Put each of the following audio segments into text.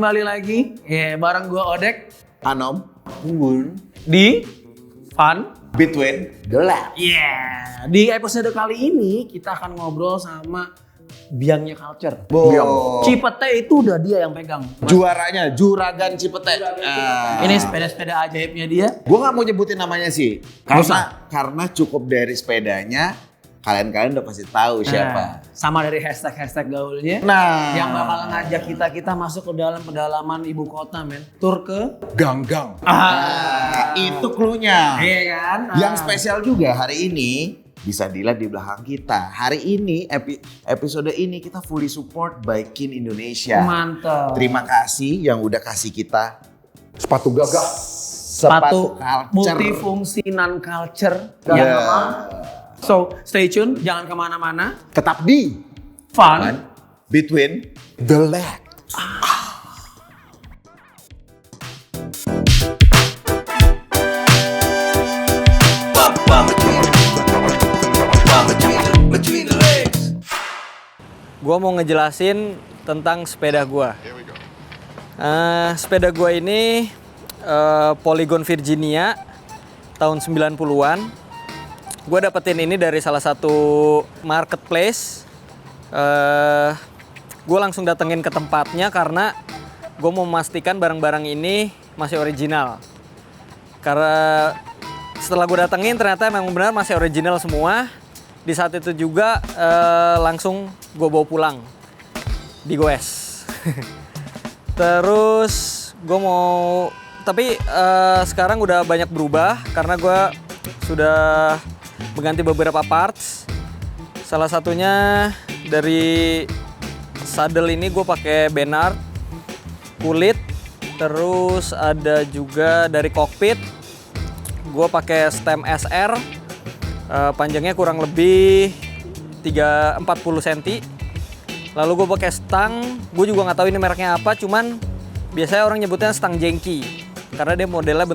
kembali lagi bareng gue Odek, Anom, Unggun, di Fun Between the Lab. Di episode kali ini kita akan ngobrol sama biangnya culture. Biang. Cipete itu udah dia yang pegang. Juaranya, Juragan Cipete. Ini sepeda-sepeda ajaibnya dia. Gue gak mau nyebutin namanya sih, karena cukup dari sepedanya, kalian udah pasti tahu siapa. Sama dari hashtag gaulnya. Nah, Yang bakal ngajak kita masuk ke dalam pedalaman ibu kota, men. Tur ke Ganggang. Itu cluenya. Iya kan? Yang spesial juga hari ini, bisa dilihat di belakang kita. Hari ini, episode ini kita fully support by Kin Indonesia. Mantap. Terima kasih yang udah kasih kita sepatu gagah, Sepatu culture. multifungsi non-culture. Ya. So, stay tune, jangan kemana-mana. Tetap di Fun. Between the Lab. Gua mau ngejelasin tentang sepeda gua. Sepeda gua ini Polygon Virginia tahun 90-an. Gua dapetin ini dari salah satu marketplace. Gua langsung datengin ke tempatnya karena gua mau memastikan barang-barang ini masih original. Karena setelah gua datengin ternyata memang benar masih original semua. Di saat itu juga langsung gue bawa pulang, digoes. Terus gue mau, tapi sekarang udah banyak berubah karena gue sudah mengganti beberapa parts. Salah satunya dari saddle ini gue pakai Benard kulit. Terus ada juga dari cockpit gue pakai stem SR. Panjangnya kurang lebih 40 cm. Lalu gue pakai stang, gue juga nggak tahu ini mereknya apa, cuman biasanya orang nyebutnya stang jengki karena dia modelnya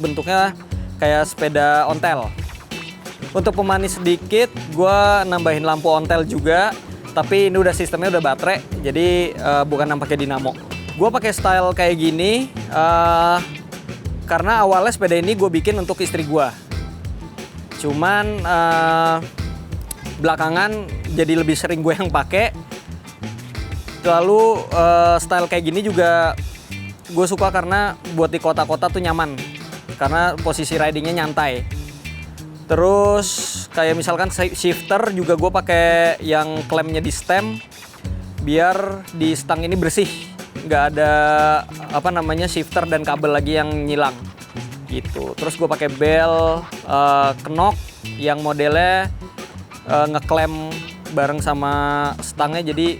bentuknya kayak sepeda ontel. Untuk pemanis sedikit, gue nambahin lampu ontel juga, tapi ini udah sistemnya udah baterai, jadi bukan pakai dinamo. Gue pakai style kayak gini karena awalnya sepeda ini gue bikin untuk istri gue. Cuman belakangan jadi lebih sering gue yang pakai. Lalu style kayak gini juga gue suka karena buat di kota-kota tuh nyaman. Karena posisi ridingnya nyantai. Terus kayak misalkan shifter juga gue pakai yang klemnya di stem biar di stang ini bersih. Nggak ada shifter dan kabel lagi yang nyilang. Gitu. Terus gue pakai bel Knok yang modelnya ngeklem bareng sama stangnya, jadi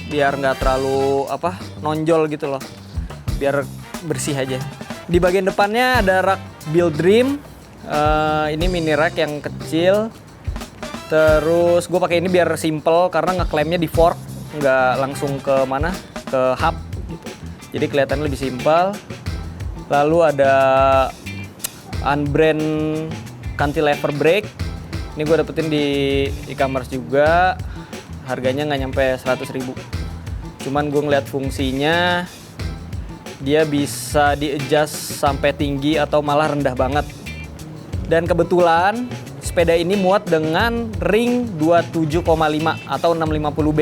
biar nggak terlalu nonjol gitu loh, biar bersih aja. Di bagian depannya ada rak Build Dream, ini mini rack yang kecil. Terus gue pakai ini biar simple karena ngeklemnya di fork, nggak langsung ke hub gitu. Jadi kelihatannya lebih simpel. Lalu ada unbrand cantilever brake. Ini gue dapetin di e-commerce juga. Harganya nggak nyampe 100.000. Cuman gue ngeliat fungsinya, dia bisa di-adjust sampai tinggi atau malah rendah banget. Dan kebetulan sepeda ini muat dengan ring 27,5 atau 650B.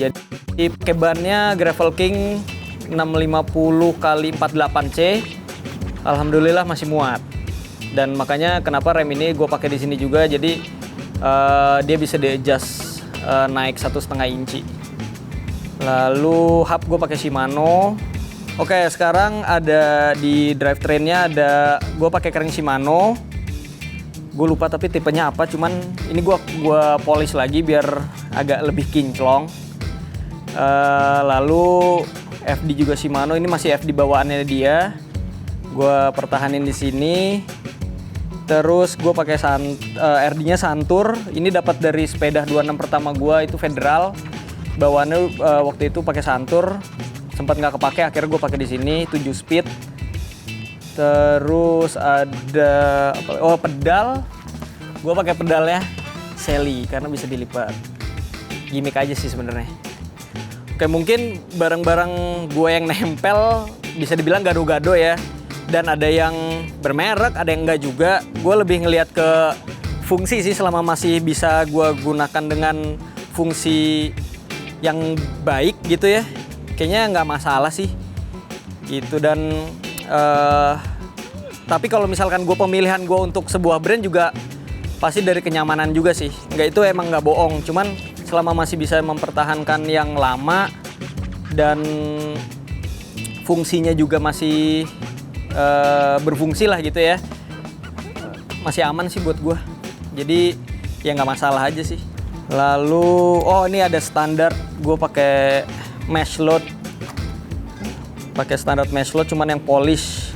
Jadi pakai bannya Gravel King 650x48C. Alhamdulillah masih muat, dan makanya kenapa rem ini gue pakai di sini juga, jadi dia bisa di-adjust naik 1,5 inci. Lalu hub gue pakai Shimano. Oke, sekarang ada di drivetrainnya gue pakai kering Shimano. Gue lupa tapi tipenya apa, cuman ini gue polish lagi biar agak lebih kinclong. Lalu FD juga Shimano, ini masih FD bawaannya dia. Gue pertahanin di sini. Terus gue pakai RD-nya Santur. Ini dapat dari sepeda 26 pertama gue, itu Federal. Bawaannya waktu itu pakai Santur. Sempat nggak kepake, akhirnya gue pakai di sini 7 speed. Terus ada pedal. Gue pakai pedalnya Sally karena bisa dilipat. Gimik aja sih sebenarnya. Kayak mungkin barang-barang gue yang nempel bisa dibilang gado-gado ya. Dan ada yang bermerek, ada yang enggak juga. Gue lebih ngelihat ke fungsi sih, selama masih bisa gue gunakan dengan fungsi yang baik gitu ya. Kayaknya nggak masalah sih. Gitu dan tapi kalau misalkan gue pemilihan gue untuk sebuah brand juga pasti dari kenyamanan juga sih. Itu emang nggak bohong. Cuman selama masih bisa mempertahankan yang lama dan fungsinya juga masih berfungsi lah gitu ya, masih aman sih buat gue. Jadi ya nggak masalah aja sih. Lalu ini ada standar, gue pakai mesh load, cuman yang polish.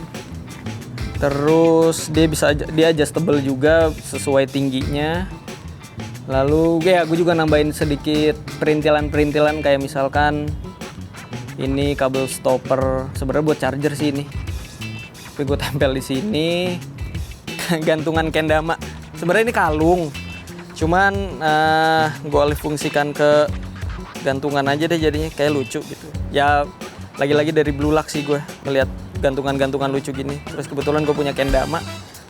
Terus dia adjustable juga sesuai tingginya. Lalu gue juga nambahin sedikit perintilan kayak misalkan ini kabel stopper, sebenarnya buat charger sih ini. Tapi gue tempel di sini. Gantungan kendama. Sebenarnya ini kalung. Cuman gue alih fungsikan ke gantungan aja deh, jadinya kayak lucu gitu. Ya lagi-lagi dari Blue Luck sih gue melihat gantungan-gantungan lucu gini. Terus kebetulan gue punya kendama.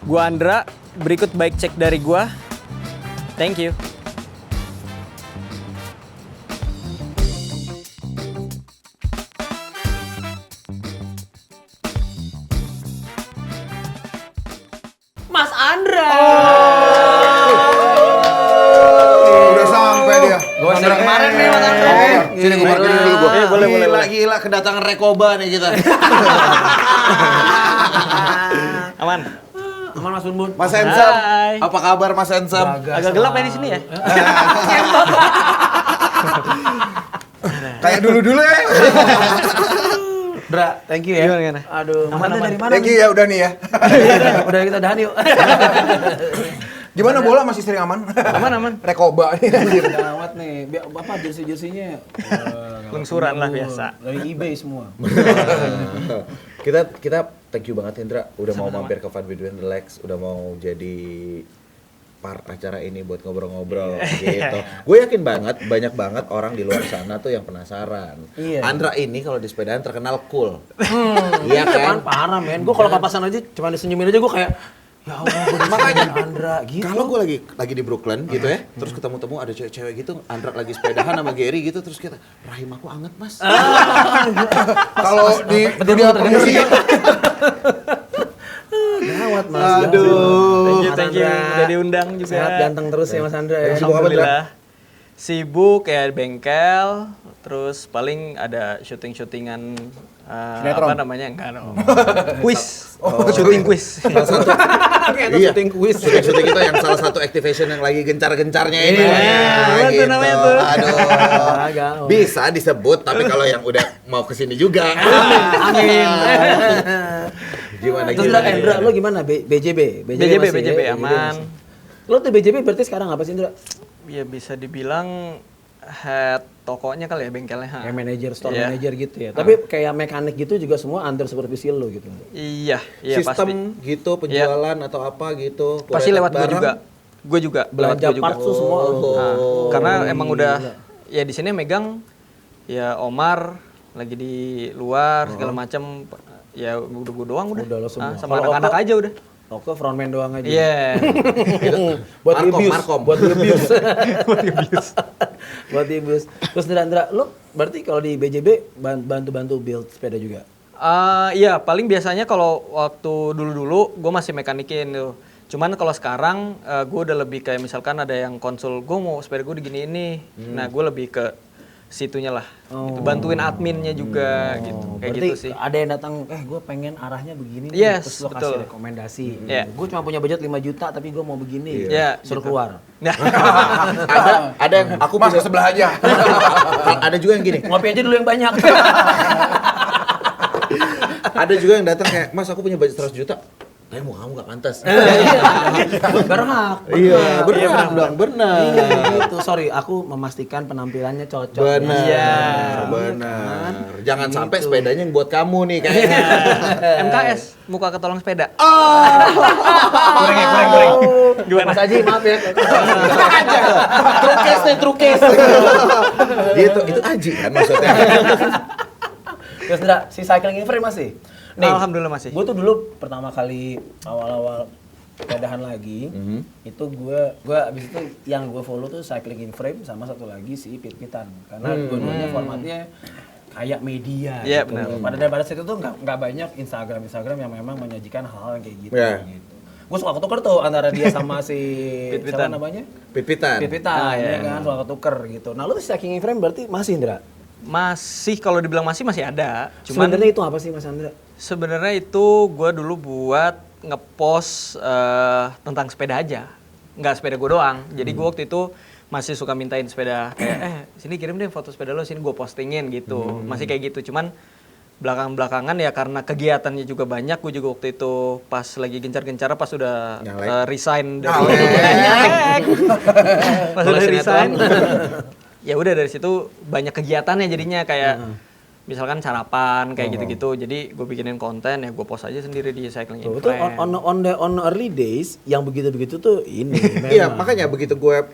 Gue Andra, berikut bike check dari gue. Thank you. Mas Andra. Udah sampai dia. Gue dari kemarin nih Mas Andra. Sini gue parkirin dulu gue. Boleh. Gila kedatangan Rekoba nih kita. Aman. Aman Mas Bun. Mas Hensam, Hai. apa kabar Mas Hensam? Agak gelap ya di sini ya. Kayak dulu-dulu ya. Dra, thank you ya. Gimana? Aduh, Aman. dari mana? Thank you ya udah nih ya. Udah kita udahan yuk. Gimana bola masih sering aman? Aman. Rekoba nih anjir. Gawat nih. Apa jersey-jerseynya? Lungsuran lah biasa. Dari eBay semua. Kita thank you banget Indra udah mau mampir ke Fun Video and Relax, udah mau jadi part acara ini buat ngobrol-ngobrol gitu. Gue yakin banget banyak banget orang di luar sana tuh yang penasaran. Iya. Andra ini kalau di sepedaan terkenal cool. Iya kan? Parah men. Gue kalau papasan aja cuma disenyumin aja gue kayak ya Allah, gue makanya Andra gitu. Kalau gue lagi di Brooklyn gitu ya, terus ketemu ada cewek-cewek gitu, Andra lagi sepedahan sama Gary gitu, terus kita rahim aku anget mas. Kalau di dunia permusikan Gawat Mas. Aduh. Thank you. Udah diundang juga. Sehat ganteng terus ya Mas Andra ya. Sibuk apa, Dra? Alhamdulillah. Sibuk ya bengkel, terus paling ada syuting-syutingan Sinetron? apa namanya? Enggak dong. Quiz. Syuting quiz. Iya, syuting kuis. Syuting itu yang salah satu activation yang lagi gencar-gencarnya ini. Apa tuh namanya tuh? Aduh. Bisa disebut, tapi kalau yang udah mau kesini juga. Amin. Gimana? Terus Indra, lo gimana? BJB BJB ya? aman. Lo tuh BJB berarti sekarang apa sih Indra? Ya bisa dibilang head tokonya kali ya, bengkelnya. Kayak manajer, store Iya. manager gitu ya. Tapi kayak mekanik gitu juga semua under supervisi lo gitu. Iya Sistem pasti. gitu, penjualan atau apa gitu. Pasti lewat gue barang. juga. Gue juga Belanja lewat gua parts tuh semua. Nah, karena emang udah ya di sini megang ya Omar lagi di luar segala macam, ya udah gue doang udah. Udah lo semua. Sama Kalau anak-anak Oko? aja udah. Oke, frontman doang aja. Iya. Buat abuse. Markom. Buat abuse. Buat abuse. Terus Indra, lo berarti kalau di BJB bantu-bantu build sepeda juga? Iya, paling biasanya kalau waktu dulu-dulu gue masih mekanikin tuh. Cuman kalau sekarang gue udah lebih kayak misalkan ada yang konsul, gue mau sepeda gue digini ini. Nah, gue lebih ke situnya lah. Gitu. Bantuin adminnya juga gitu. Kayak Berarti gitu sih. ada yang datang, gue pengen arahnya begini nih. Yes, Terus lo betul. kasih rekomendasi. Iya. Gue cuma punya budget 5 juta tapi gue mau begini. Iya, Suruh gitu. keluar. Nah, ada yang aku Mas ke punya- sebelah aja. ada juga yang gini. Ngopi aja dulu yang banyak. Ada juga yang datang kayak, "Mas, aku punya budget 100 juta." Tapi mau kamu gak pantas. Berhak. Iya, benar dong, benar. Iya gitu. Sorry, aku memastikan penampilannya cocok. Benar, Iya. benar. Jangan sampai Gitu. sepedanya yang buat kamu nih kayaknya. MKS, muka ketolong sepeda. Kurang. Gimana? Mas Aji maaf ya. Aja. True case. Gitu, itu Aji kan maksudnya. Terus Ndra, si cycling in frame masih? Alhamdulillah masih. Gue tuh dulu pertama kali awal-awal sepedahan lagi, itu gue abis itu yang gue follow tuh cycling in frame sama satu lagi si Pit-Pitan. Karena dua-duanya formatnya kayak media Iya, gitu. benar. Pada saat itu tuh nggak banyak Instagram yang memang menyajikan hal-hal yang kayak gitu. Iya. gitu. Gue suka ketuker tuh antara dia sama si Pit-Pitan. siapa namanya? Pipitan. Pit-Pitan, iya. ya kan, suka ketuker gitu. Nah lu tuh cycling in frame berarti masih Ndra? Masih, kalau dibilang masih ada. Cuman Sebenarnya itu apa sih Mas Andra? sebenarnya itu gue dulu buat ngepost tentang sepeda aja, nggak sepeda gue doang. Jadi gue waktu itu masih suka mintain sepeda kayak sini kirim deh foto sepeda lo, sini gue postingin gitu. Masih kayak gitu. Cuman belakangan ya karena kegiatannya juga banyak, gue juga waktu itu pas lagi gencar-gencar pas udah Nyalek. resign dari Nyalek. pas udah resign. Ya udah dari situ banyak kegiatannya jadinya kayak misalkan sarapan kayak gitu-gitu. Jadi gue bikinin konten ya gue post aja sendiri di cycling in Tuh, itu frame. on early days yang begitu-begitu tuh ini Iya, memang. makanya begitu gue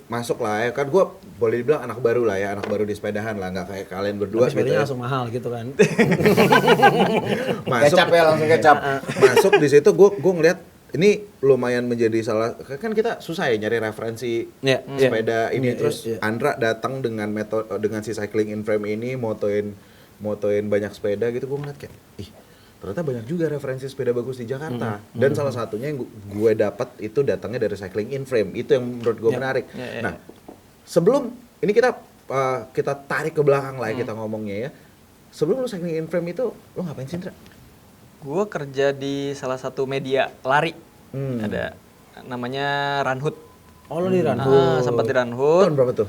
masuk lah ya, kan gue boleh dibilang anak baru lah ya, anak baru di sepedahan lah, nggak kayak kalian berdua Tapi sepedanya ya. langsung mahal gitu kan. Masuk, Kecap ya, langsung kecap. masuk di situ gue ngeliat ini lumayan menjadi salah, kan kita susah ya nyari referensi Iya, sepeda ini, Iya, terus iya. Andra datang dengan dengan si cycling in frame ini motoin banyak sepeda gitu. Gue ngeliat kayak ternyata banyak juga referensi sepeda bagus di Jakarta. Dan salah satunya yang gue dapat itu datangnya dari cycling in frame, itu yang menurut gue menarik. Nah, sebelum ini kita tarik ke belakang lah ya, kita ngomongnya ya. Sebelum lu cycling in frame itu lu ngapain sih, Indra? Gue kerja di salah satu media lari. Ada namanya Runhood. Oh lo di Ranhu. Sempat di Runhood. Tahun berapa tuh?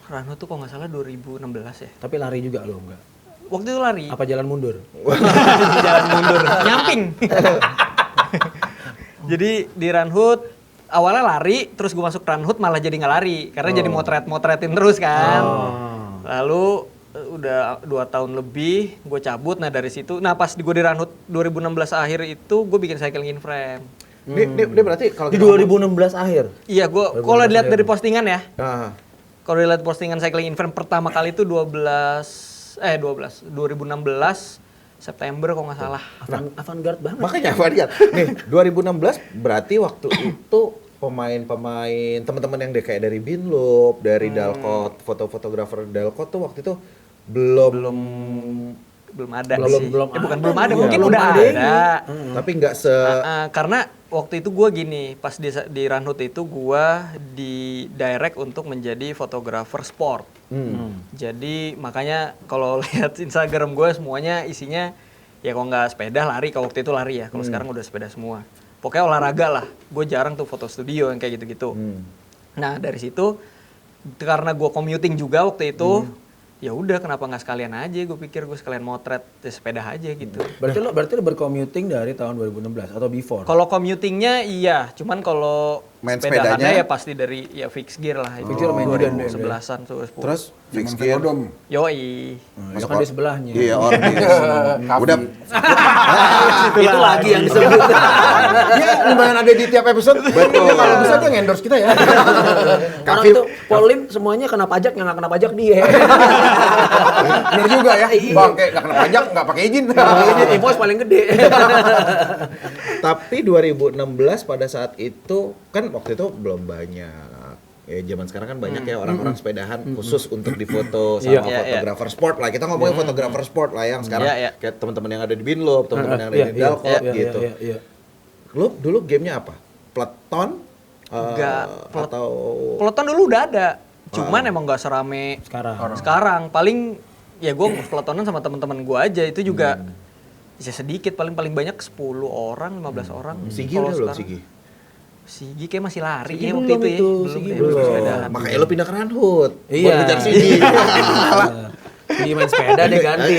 Runhood tuh kalau nggak salah 2016 ya. Tapi lari juga lo enggak? Waktu itu lari. Apa jalan mundur? Jalan mundur. Nyamping. Jadi di Runhood awalnya lari, terus gue masuk Runhood malah jadi nggak lari karena jadi motretin terus kan. Lalu udah 2 tahun lebih gue cabut. Nah dari situ, nah pas gue di Runhood 2016 akhir itu gue bikin cycling in frame. Dia berarti kalau Di kita 2016 akhir. Iya, gue kalau dilihat dari postingan ya, ngomong- kalau dilihat postingan cycling in frame pertama kali itu 2016 September kalau nggak salah. Avant-garde banget. makanya apa dia? Nih, 2016 berarti waktu itu pemain-pemain teman-teman yang kayak dari Binloop, dari Dalcott, fotografer Dalcott tuh waktu itu belum Ada Belum- sih. belum Bukan ada. belum ada, Iya, mungkin belum udah ada. ada. tapi nggak Karena waktu itu gue gini, pas di Runhood itu gue di direct untuk menjadi fotografer sport. Jadi makanya kalau lihat Instagram gue semuanya isinya ya kalau nggak sepeda lari, kalau waktu itu lari ya, kalau sekarang udah sepeda semua. Pokoknya olahraga lah. Gue jarang tuh foto studio yang kayak gitu-gitu. Nah dari situ karena gue commuting juga waktu itu, ya udah kenapa nggak sekalian aja, gue pikir gue sekalian motret sepeda aja gitu. Berarti lo bercommuting dari tahun 2016 atau before? Kalau commutingnya iya, cuman kalau Main sepedahannya sepedanya? ya pasti dari ya fixed gear lah. Fixed gear main juga, 2011-an tuh. terus fix Zaman gear. Velodrome. Yoi. Itu kan di sebelahnya. Iya, Orbis. Udah Itu lagi yang disebut. Dia lumayan ada di tiap episode. Betul. Dia kalau bisa dia endorse kita ya. Orang itu Polim semuanya kena pajak, yang nggak kena pajak dia. Bener juga ya. Bang, kayak nggak kena pajak, nggak pakai izin. Ini invoice paling gede. Tapi 2016 pada saat itu kan waktu itu belum banyak. Ya zaman sekarang kan banyak ya orang-orang sepedahan khusus untuk difoto sama Iya. fotografer sport lah. Kita ngomongin fotografer sport lah yang sekarang Iya, iya. kayak teman-teman yang ada di Binloop, teman-teman yang ada di Dalcott gitu. Iya. Lu dulu gamenya apa? Peloton? Enggak, Atau Peloton dulu udah ada. Cuman emang nggak serame sekarang. Paling ya gue pelotonan sama teman-teman gue aja, itu juga bisa sedikit, paling banyak 10 orang, 15 orang. Sigi Kalau udah belum sekarang- Sigi? Sigi kayak masih lari Sigi ya waktu belum itu ya. itu, Belum Sigi deh, belum. sepedahan. Makanya lu pindah ke Runhood buat Iya. ngejar Sigi. Sigi main sepeda deh ganti.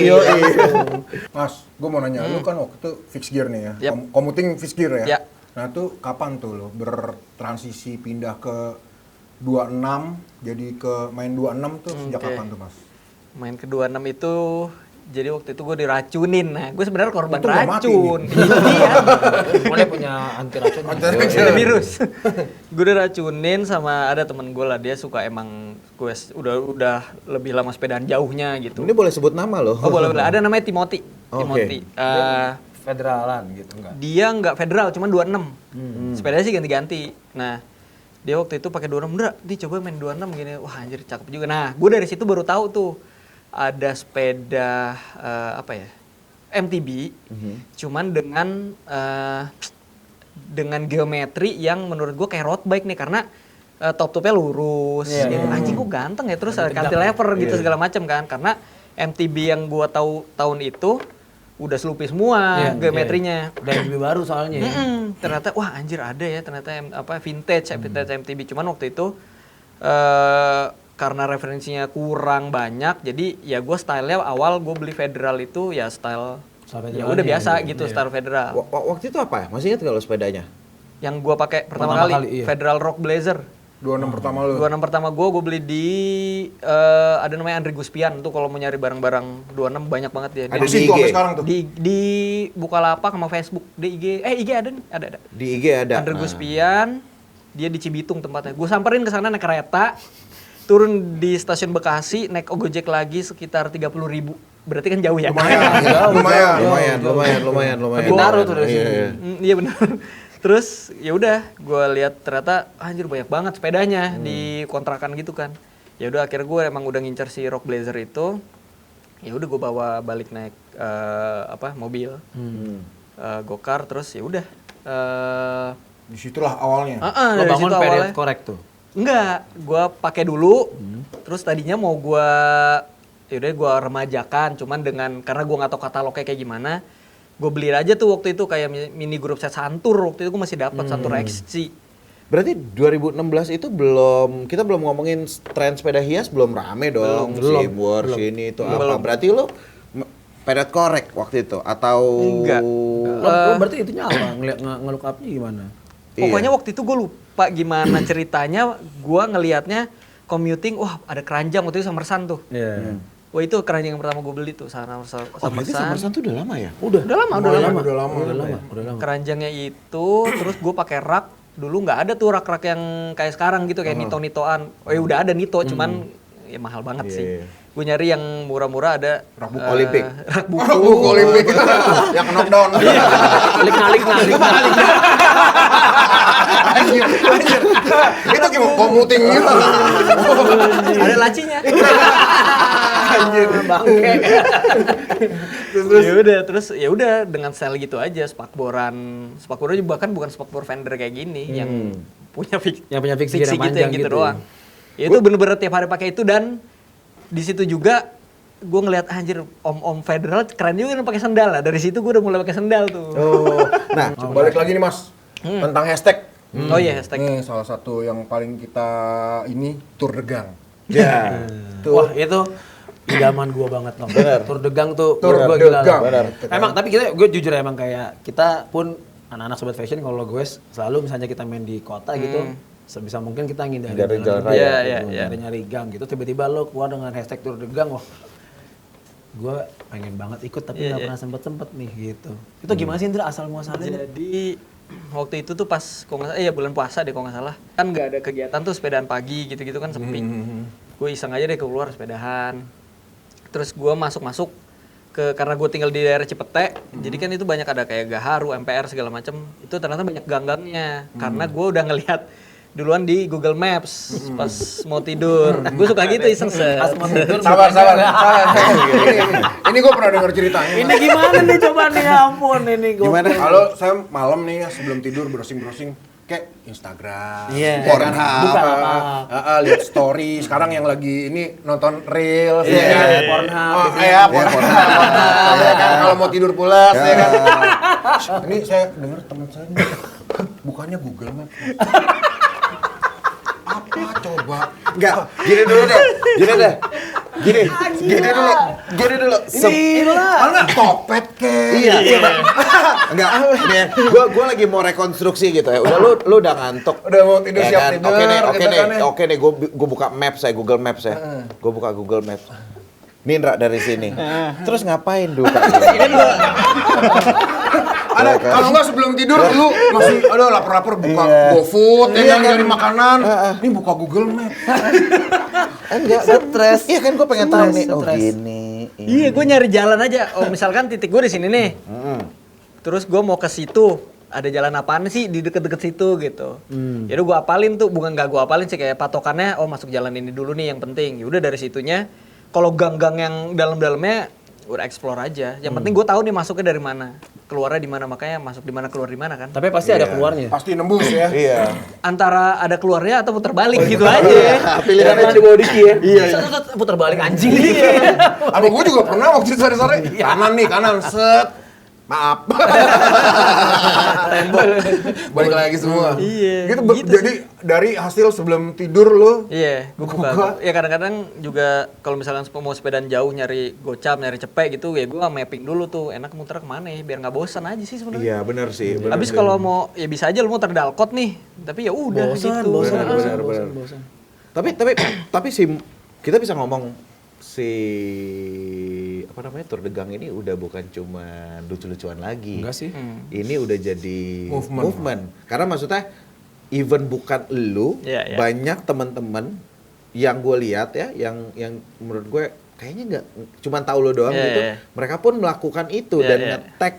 Mas, gue mau nanya, lu kan waktu itu fixed gear nih ya. Yap. Commuting fixed gear ya. Ya. Nah tuh kapan tuh lo bertransisi pindah ke 26 jadi ke main 26 tuh sejak Oke. kapan tuh Mas? Main ke 26 itu Jadi waktu itu gue diracunin. Nah, gue sebenarnya korban Itu nggak mati racun. Iya. Mulai punya anti racun. Ada virus. Gue diracunin sama ada temen gue lah, dia suka emang gue udah lebih lama sepedaan jauhnya gitu. Ini boleh sebut nama loh. Oh boleh. Ada namanya Timothy. Oke. Timothy. Federalan gitu enggak? Dia nggak federal, cuma 26. Sepedanya sih ganti-ganti. Nah, dia waktu itu pakai 26, Ndra, dia coba main 26 gini. Wah anjir cakep juga. Nah, gue dari situ baru tahu tuh ada sepeda MTB, cuman dengan geometri yang menurut gue kayak road bike nih, karena top-topnya lurus, gitu. Anjing kok ganteng ya, terus ada cantilever gitu segala macam kan, karena MTB yang gue tahu tahun itu udah selupi semua geometrinya. Dan lebih baru soalnya. Ternyata wah anjir ada ya ternyata vintage MTB, cuman waktu itu karena referensinya kurang banyak, jadi ya gue stylenya awal gue beli Federal itu ya style ya udah biasa gitu, style Federal. Waktu itu apa ya? Masih ingat kalau sepedanya? Yang gue pakai pertama kali Federal Rock Blazer. 26 pertama lu. 26 pertama gue beli di ada namanya Andre Guspian tuh, kalau mau nyari barang-barang 26 banyak banget dia. Ada di IG sekarang tuh. Di Bukalapak sama Facebook, di IG ada nih, ada. Di IG ada. Andre Guspian, dia di Cibitung tempatnya. Gue samperin ke sana naik kereta, turun di stasiun Bekasi, naik Gojek lagi sekitar 30.000. Berarti kan jauh ya? Lumayan. Bintaro tuh dari sini. Iya benar. Terus ya udah, gue lihat ternyata anjir banyak banget sepedanya di kontrakan gitu kan. Ya udah akhirnya gue emang udah ngincer si Rock Blazer itu. Ya udah gue bawa balik naik mobil, gokar, terus ya udah. Disitulah awalnya. Lo Dari bangun situ period awalnya. korek tuh. Enggak, gue pakai dulu. Terus tadinya mau gue, yaudah gue remajakan, cuman karena gue nggak tahu katalognya kayak gimana, gue beli aja tuh waktu itu kayak mini grup set Santur. Waktu itu gue masih dapat Santur XC. Berarti 2016 itu kita belum ngomongin tren sepeda hias, belum rame dong. Simwar, sini itu apa? Berarti lo pedet korek waktu itu atau Enggak. Lo berarti itunya apa? Ngelook up-nya gimana? Pokoknya waktu itu gue lupa gimana ceritanya, gue ngelihatnya commuting, wah ada keranjang waktu itu Samersan tuh. Iya. Wah itu keranjang yang pertama gue beli tuh, berarti Samersan tuh udah lama ya? Udah lama. Udah lama. Keranjangnya itu, terus gue pakai rak. Dulu nggak ada tuh rak-rak yang kayak sekarang gitu, kayak nito-nitoan. Oh ya udah ada nito, cuman ya mahal banget sih. Gue nyari yang murah-murah, ada rak buku Olimpik. Rak buku. Rak buku Olimpik. Yang knockdown. Nalik. Anjir. Itu gimana komuting gitu. Ada lacinya. Anjir. Bangke. Terus ya udah dengan style gitu aja, spakboran bahkan bukan spakbor Fender kayak gini yang punya fiksi yang panjang gitu gitu. doang. Ya itu bener-bener tiap hari pakai itu, dan di situ juga gue ngeliat anjir om Federal keren juga pakai sandal lah. Dari situ gue udah mulai pakai sandal tuh. Oh. Nah, balik lagi nih Mas. Tentang hashtag. Oh iya, hashtag. Nih salah satu yang paling kita Tour Degang. Ya. Wah itu idaman gue banget loh. Tour Degang tuh Tour gua gila Degang. lah. Emang tapi gue jujur emang kayak kita pun anak-anak sobat fashion, kalau gue selalu misalnya kita main di kota gitu, sebisa mungkin kita Hindarin jalan jalan raya, raya. nyari gang gitu. Tiba-tiba lo keluar dengan hashtag Tour Degang, wah gue pengen banget ikut tapi nggak pernah sempet nih gitu. Itu gimana sih Indra asal muasalnya? Jadi waktu itu tuh pas bulan puasa deh kalau nggak salah, kan nggak ada kegiatan tuh, sepedaan pagi gitu-gitu kan sepi. Gue iseng aja deh keluar sepedahan. Terus gue masuk karena gue tinggal di daerah Cipete, jadi kan itu banyak ada kayak Gaharu, MPR segala macem. Itu ternyata banyak gang-gangnya, karena gue udah ngelihat duluan di Google Maps pas mau tidur. Gue suka gitu iseng Sabar. Ini gue pernah denger ceritanya. Ini gimana nih coba nih, ya ampun ini gue. Gimana? Kalau saya malam nih ya sebelum tidur browsing kayak Instagram, Pornhub, buka apa? lihat story. Sekarang yang lagi ini nonton reels, Pornhub. Pornhub. Ya kan kalau mau tidur pulas, ya kan. Ini saya dengar teman saya nih, bukannya Google Maps. Apa coba? Enggak, gini dulu. Mana Topet kek? Iya. Enggak. Nih, gua lagi mau rekonstruksi gitu ya. Udah lu udah ngantuk. Udah mau tidur, Ya siap kan? tidur. Oke nih. Gua buka Maps ya, Google Maps ya. Gua buka Google Maps. Nindra dari sini. Terus ngapain dulu? Ada kalau nggak sebelum tidur lu masih ada lapar-lapar buka GoFood ya kan nyari makanan. Ini buka Google Map. Enggak, Stres. Iya kan gue pengen tahu nih. Oh Stres. gini. Iya, gue nyari jalan aja. Oh, misalkan titik gue di sini nih. Terus gue mau ke situ. Ada jalan apaan sih di deket-deket situ gitu. Yaudah gue apalin tuh, bukan nggak gue apalin sih, kayak patokannya, oh masuk jalan ini dulu nih yang penting. Yaudah dari situnya, kalau gang-gang yang dalam-dalamnya udah explore aja. Yang penting gue tahu nih masuknya dari mana, keluarnya di mana, makanya masuk di mana keluar di mana kan. Tapi pasti ada keluarnya. Pasti nembus ya. Iya. Antara ada keluarnya atau putar balik gitu aja. Pilihannya di bawah Diki ya. Iya. Putar balik anjing. Apa gue juga pernah waktu itu sore-sore kanan nih, kanan set. Maaf. Balik lagi semua. Iya, Gitu, gitu jadi dari hasil sebelum tidur lu. Iya, gue buka. Ya kadang-kadang juga kalau misalnya mau sepedaan jauh nyari gocap, nyari cepet gitu, ya gue mapping dulu tuh, enak muter kemana ya, biar nggak bosan aja sih sebenarnya. Iya benar sih. benar Habis sih. kalau mau, ya bisa aja lu muter dalkot nih, tapi ya udah gitu. Benar. Tapi si kita bisa ngomong si apa namanya Tour de Gang ini udah bukan cuma lucu-lucuan lagi. Enggak sih. Ini udah jadi Movement. movement. Karena maksudnya even bukan lu, Iya, iya. banyak teman-teman yang gue lihat ya, yang menurut gue kayaknya nggak cuman tahu lo doang Iya, gitu. iya. Mereka pun melakukan itu Iya, dan iya. nge-tag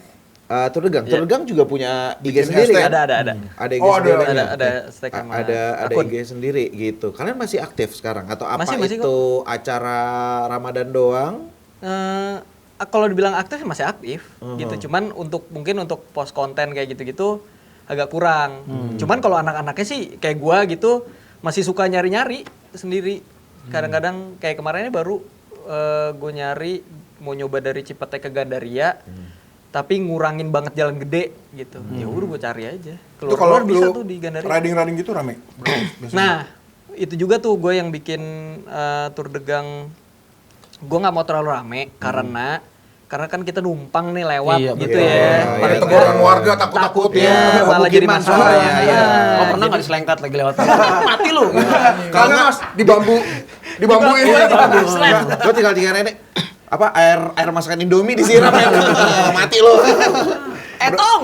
Tour de Gang. Iya. Tour de Gang juga punya IG Bikin sendiri hashtag. kan? Ada. Ada IG Oh, ada, sendiri. ada stack sama ada akun. IG sendiri gitu. Kalian masih aktif sekarang atau apa Masih itu acara Ramadan doang? Kalau dibilang aktif masih aktif gitu. Cuman mungkin untuk post konten kayak gitu-gitu agak kurang. Cuman kalau anak-anaknya sih kayak gua gitu masih suka nyari-nyari sendiri. Kadang-kadang kayak kemarin ini baru gue nyari mau nyoba dari Cipete ke Gandaria. Tapi ngurangin banget jalan gede gitu. Ya udah gue cari aja. Itu kalau Keluar bisa lu tuh di Gandaria. riding gitu rame. Nah, itu juga tuh gue yang bikin Tour de Gang. Gue nggak mau terlalu rame karena kan kita numpang nih lewat Iya, gitu Iya. ya. Ada Paling teguran nggak warga takut-takut ya, ya. malah jadi pemukiman masalah. soalnya, iya. Oh pernah nggak diselengkat lagi lewat? Mati lu. Kagak Mas, di bambu ini. Gue tinggal nenek apa air masakan Indomie disiram ya. Mati lo. Etong.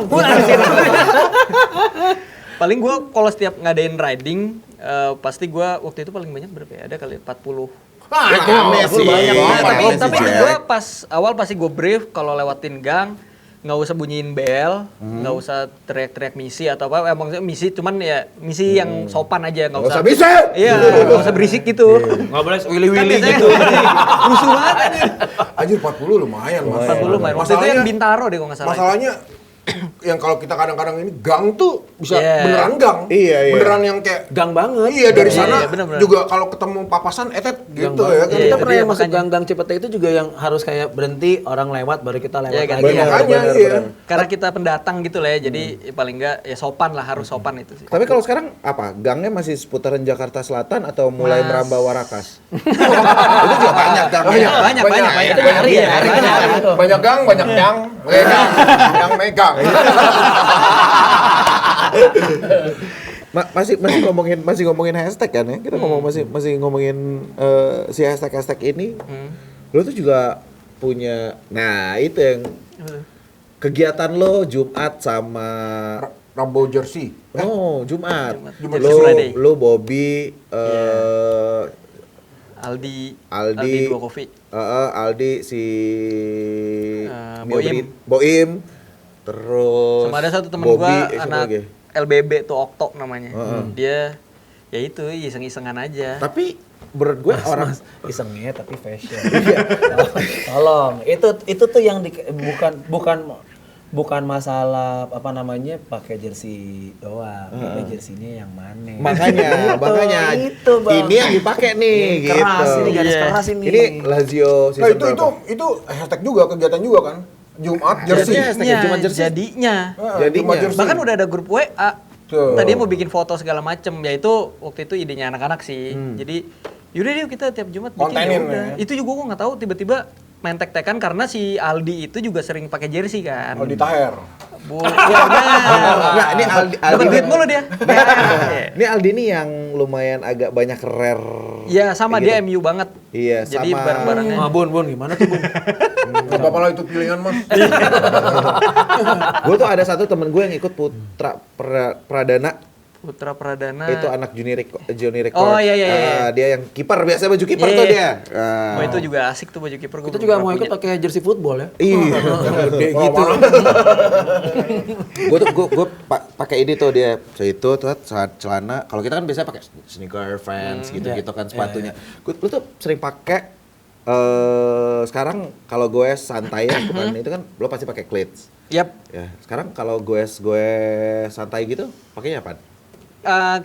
Paling gue kalau setiap ngadain riding pasti gue waktu itu paling banyak berapa ya? Ada kali 40. Tapi gue pas awal pasti gue brief kalau lewatin gang nggak usah bunyiin bel, nggak usah teriak-teriak misi atau apa. Emang misi cuman ya misi yang sopan aja, nggak usah bisa. Iya, nggak usah berisik gitu. Nggak boleh willy-willy gitu. Rusuh banget aja. Anjir 40 lumayan Mas. 40 lumayan. Waktu itu yang Bintaro deh kalau nggak salah. Masalahnya yang kalau kita kadang-kadang ini gang tuh bisa Iya. beneran gang. Iya. Beneran yang kayak Gang banget. iya dari Iya, sana iya, bener-bener. juga kalau ketemu papasan etet gitu ya kan. Iya, Kita itu pernah dia yang masuk makanya. gang-gang Cipete itu juga yang harus kayak berhenti orang lewat baru kita lewat Iya, lagi. gantian. Makanya iya. Karena kita pendatang gitu lah ya, jadi paling nggak ya sopan lah, harus sopan itu sih. Tapi kalau sekarang apa? Gangnya masih seputaran Jakarta Selatan atau mulai merambah Warakas? Itu juga banyak gangnya. Banyak. Banyak Iya, Banyak gang, banyak yang megang. Yang megang. Masih ngomongin hashtag kan ya? Kita masih ngomongin si hashtag ini. Lo tuh juga punya, nah itu yang kegiatan lo Jumat sama Rambo jersey. oh Jumat. Jumat Friday. Lo Bobby, Aldi Aldi, 2 Coffee. Aldi si Boim. terus Sama ada satu temen Bobby, gua siapa anak lagi? LBB tuh Okto namanya. Dia ya itu iseng-isengan aja. Tapi menurut gue orang Isengnya tapi fashion. Tolong, itu tuh yang bukan masalah apa namanya pakai jersey doang, ini jersinya yang mana? makanya itu, Bang. ini yang dipakai nih Keras gitu. ini garis Iya. keras ini. Ini Lazio Nah season berapa? itu hashtag juga kegiatan juga kan. Jumat jersey. Jadinya hashtag cuma jersey. Jadinya. Jadinya. Jumat jersey. Bahkan udah ada grup WA. Tuh. Tadi mau bikin foto segala macem, ya itu waktu itu idenya anak-anak sih. Jadi yaudah deh kita tiap Jumat bikin Kontenin yaudah. ya. Itu juga gue nggak tahu tiba-tiba main tek-tekan karena si Aldi itu juga sering pakai jersey kan. Aldi Taher. Nggak, ini Dapat duit mulu dia. Ini Aldi nih yang lumayan agak banyak rare. Iya, sama kayak dia gitu. MU banget. Iya, Jadi sama. bareng-barengnya. Bun, gimana tuh Bun? Gak apa-apa lah itu pilihan mas. Gue tuh ada satu temen gue yang ikut Putra Pradana. Putra Pradana. Itu anak Johnny Record. Oh, iya. Dia yang kiper, biasanya baju kiper Iya. tuh dia. Oh, itu juga asik tuh baju kiper. Kita juga mau ikut pakai jersey football ya. Iya. Kayak gitu. Gue pakai ini tuh dia. So itu tuh celana. Kalau kita kan biasanya pakai sneaker, Vans gitu-gitu kan sepatunya. Gue tuh sering pakai. Sekarang kalau gue santai ya, bukan itu kan lo pasti pakai cleats. Yap. Ya, sekarang kalau gue santai gitu, pakainya apa?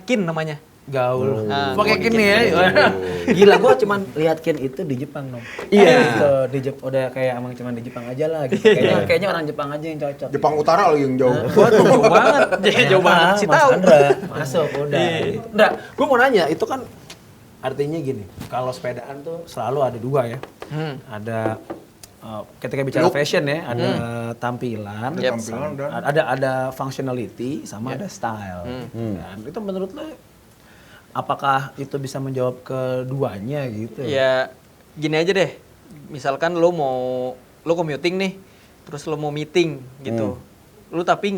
Kin namanya. Gaul. Pakai Pakai kin ya. Gila gua cuman lihat kin itu di Jepang dong. Iya. Gitu, di Jepang udah kayak emang cuman di Jepang aja lah gitu. Kayaknya orang Jepang aja yang cocok. Jepang Utara lagi yang jauh. Waduh, jauh banget. Jauh banget sih Mas tahu. Andra masuk udah. Gitu. Nggak, gua mau nanya itu kan artinya gini. Kalau sepedaan tuh selalu ada dua ya. Ada ketika bicara fashion ya, ada tampilan, Yep. Tampilan dan ada functionality sama ada style. Dan itu menurut lo apakah itu bisa menjawab keduanya gitu? Ya gini aja deh. Misalkan lo commuting nih, terus lo mau meeting gitu. Lu tapi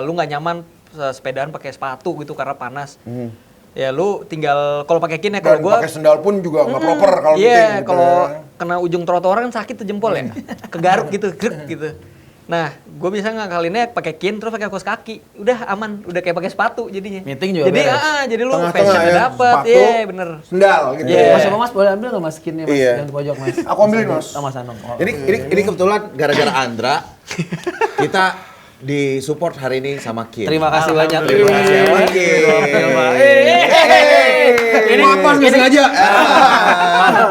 lu nggak nyaman sepedaan pakai sepatu gitu karena panas. Ya lu tinggal kalau pakai kin ya, kalau dan gua pakai sendal pun juga nggak proper kalau iya, meeting gitu kalau ya. kena ujung trotoar kan sakit tuh jempol ya. Kegaruk gitu, grek gitu. Nah, gue bisa ngakalinnya pakai kin terus pakai kaos kaki. Udah aman, udah kayak pakai sepatu jadinya. Meeting juga jadi beres. jadi lu Tengah-tengah fashionnya ya, dapet. sepatu, Iya, bener. Sendal gitu. Iya. Mas, Mas boleh ambil nggak mas skinnya mas Iya. yang di pojok mas? Aku ambilin, Mas. Sama Mas Anong. Oh. Ini kebetulan gara-gara Andra kita disupport hari ini sama Kim. Terima kasih banyak. Terima kasih sama Kim. Ini Maaf, Mas, nggak sengaja.